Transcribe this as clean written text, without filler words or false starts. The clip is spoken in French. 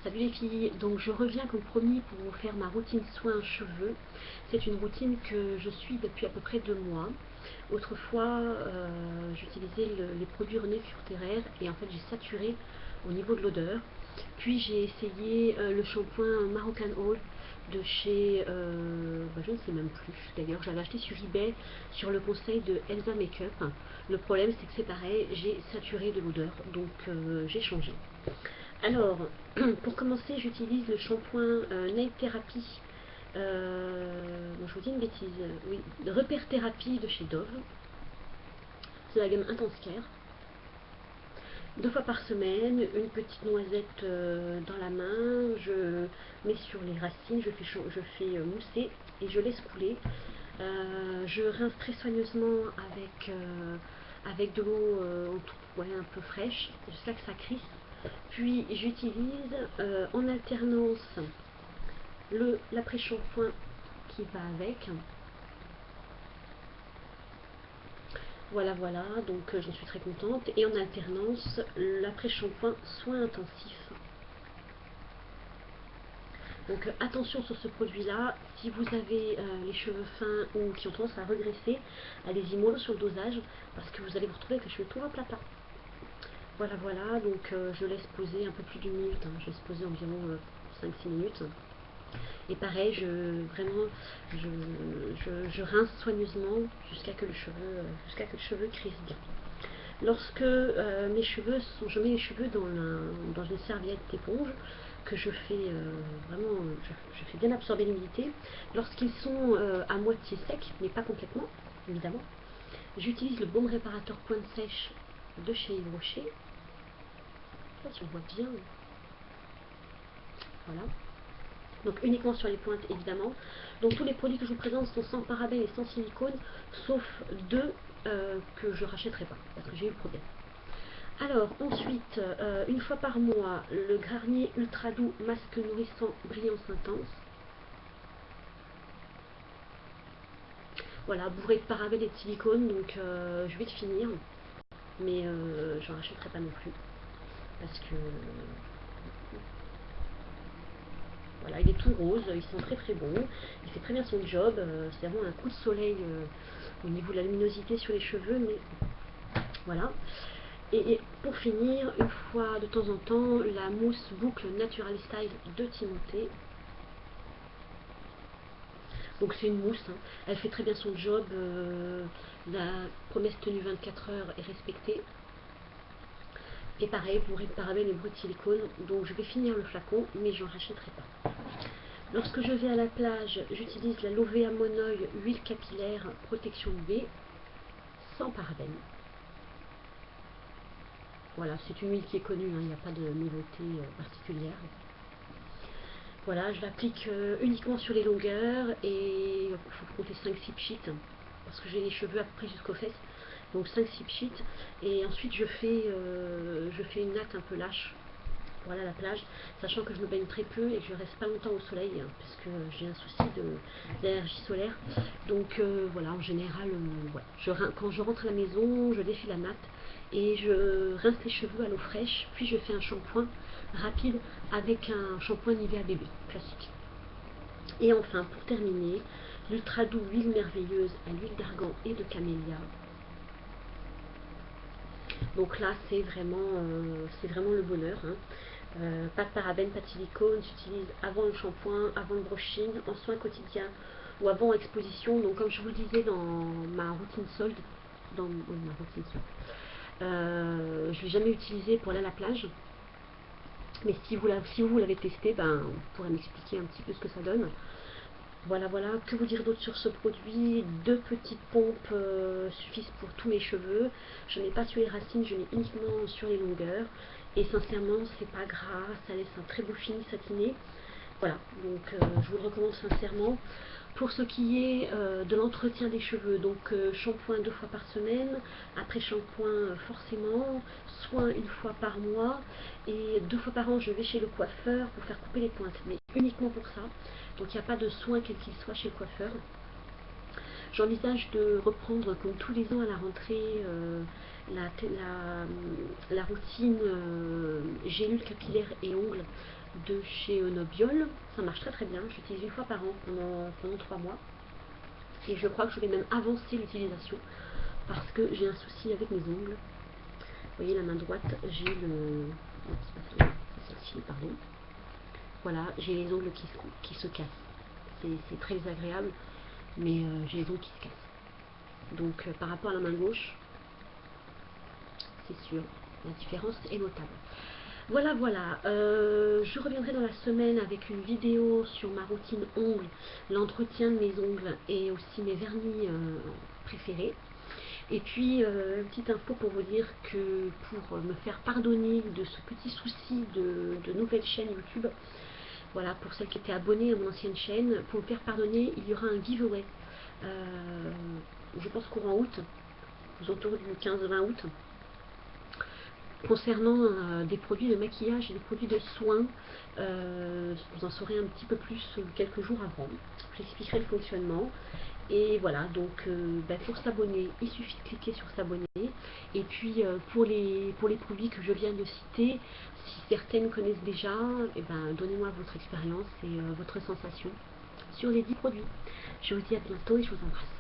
Salut les filles, donc je reviens comme promis pour vous faire ma routine soins cheveux. C'est une routine que je suis depuis à peu près 2 mois. Autrefois, j'utilisais les produits René Furterer et en fait j'ai saturé au niveau de l'odeur. Puis j'ai essayé le shampoing Moroccan Oil de chez, je ne sais même plus d'ailleurs, j'avais acheté sur eBay sur le conseil de Elsa Makeup. Le problème c'est que c'est pareil, j'ai saturé de l'odeur, donc j'ai changé. Alors, pour commencer, j'utilise le shampoing Nail Therapy. Je vous dis une bêtise, oui, Repair Therapy de chez Dove. C'est la gamme Intense Care. 2 fois par semaine, une petite noisette dans la main, je mets sur les racines, je fais mousser et je laisse couler. Je rince très soigneusement avec de l'eau un peu fraîche jusqu'à que ça crisse. Puis j'utilise en alternance l'après-shampoing qui va avec. Voilà, donc j'en suis très contente. Et en alternance, l'après-shampoing soin intensif. Donc attention sur ce produit-là, si vous avez les cheveux fins ou qui ont tendance à regresser, allez-y mollo sur le dosage parce que vous allez vous retrouver avec les cheveux tout raplapla. Voilà, donc je laisse poser un peu plus d'une minute, je laisse poser environ 5-6 minutes. Et pareil, je rince soigneusement jusqu'à que le cheveu crisse bien. Lorsque je mets les cheveux dans une serviette éponge que je fais je fais bien absorber l'humidité. Lorsqu'ils sont à moitié secs, mais pas complètement, évidemment, j'utilise le baume réparateur pointe sèche de chez Yves Rocher. Là, si on voit bien, voilà. Donc uniquement sur les pointes évidemment. Donc tous les produits que je vous présente sont sans parabènes et sans silicone, sauf 2 que je rachèterai pas parce que j'ai eu le problème. Alors ensuite, une fois par mois, le Garnier Ultra Doux masque nourrissant brillance intense. Voilà, bourré de parabènes et de silicone, donc je vais le finir, mais j'en rachèterai pas non plus parce que voilà, il est tout rose, il sent très bon, il fait très bien son job, c'est vraiment un coup de soleil au niveau de la luminosité sur les cheveux, mais voilà. Et pour finir, une fois de temps en temps, la mousse boucle Natural Style de Timothée. Donc c'est une mousse, elle fait très bien son job, la promesse tenue 24 heures est respectée. Et pareil, bourré de parabènes et bourré de silicone, donc je vais finir le flacon, mais j'en rachèterai pas. Lorsque je vais à la plage, j'utilise la Lovea Monoeil huile capillaire protection UV sans parabènes. Voilà, c'est une huile qui est connue, il n'y a pas de nouveauté particulière. Voilà, je l'applique uniquement sur les longueurs et il faut compter 5-6 pchits parce que j'ai les cheveux à peu près jusqu'aux fesses. Donc 5-6 pchits et ensuite je fais une natte un peu lâche pour aller à la plage, sachant que je me baigne très peu et que je reste pas longtemps au soleil parce que j'ai un souci d'allergie solaire. Donc voilà, en général, quand je rentre à la maison, je défile la natte et je rince les cheveux à l'eau fraîche, puis je fais un shampoing rapide avec un shampoing Nivea bébé classique. Et enfin, pour terminer, l'Ultra Doux huile merveilleuse à l'huile d'argan et de camélia. Donc là, c'est vraiment le bonheur. Pas de parabènes, pas de silicone, j'utilise avant le shampoing, avant le brushing, en soins quotidiens ou avant exposition. Donc comme je vous le disais dans ma routine solde, je ne l'ai jamais utilisé pour aller à la plage. Mais si vous l'avez testé, vous pourrez m'expliquer un petit peu ce que ça donne. Voilà, que vous dire d'autre sur ce produit? 2 petites pompes suffisent pour tous mes cheveux. Je n'ai pas sur les racines, je n'ai uniquement sur les longueurs. Et sincèrement, c'est pas gras, ça laisse un très beau fini satiné. Voilà, donc je vous le recommande sincèrement. Pour ce qui est de l'entretien des cheveux, donc shampoing 2 fois par semaine, après shampoing forcément, soin 1 fois par mois, et 2 fois par an je vais chez le coiffeur pour faire couper les pointes, mais uniquement pour ça. Donc il n'y a pas de soin quel qu'il soit chez le coiffeur. J'envisage de reprendre comme tous les ans à la rentrée la routine gélule capillaire et ongles de chez Nobiol. Ça marche très très bien, j'utilise une fois par an pendant 3 mois. Et je crois que je vais même avancer l'utilisation parce que j'ai un souci avec mes ongles. Vous voyez la main droite, j'ai le... celle-ci, pardon. Voilà, j'ai les ongles qui se cassent. C'est très désagréable, mais j'ai les ongles qui se cassent. Donc par rapport à la main gauche, c'est sûr, la différence est notable. Voilà, voilà, je reviendrai dans la semaine avec une vidéo sur ma routine ongles, l'entretien de mes ongles et aussi mes vernis préférés. Et puis, une petite info pour vous dire que pour me faire pardonner de ce petit souci de nouvelle chaîne YouTube, voilà, pour celles qui étaient abonnées à mon ancienne chaîne, pour me faire pardonner, il y aura un giveaway, je pense courant août, aux alentours du 15-20 août, concernant des produits de maquillage et des produits de soins. Vous en saurez un petit peu plus quelques jours avant. J'expliquerai le fonctionnement. Et voilà, donc pour s'abonner, il suffit de cliquer sur s'abonner. Et puis pour les produits que je viens de citer, si certaines connaissent déjà, donnez-moi votre expérience et votre sensation sur les 10 produits. Je vous dis à bientôt et je vous embrasse.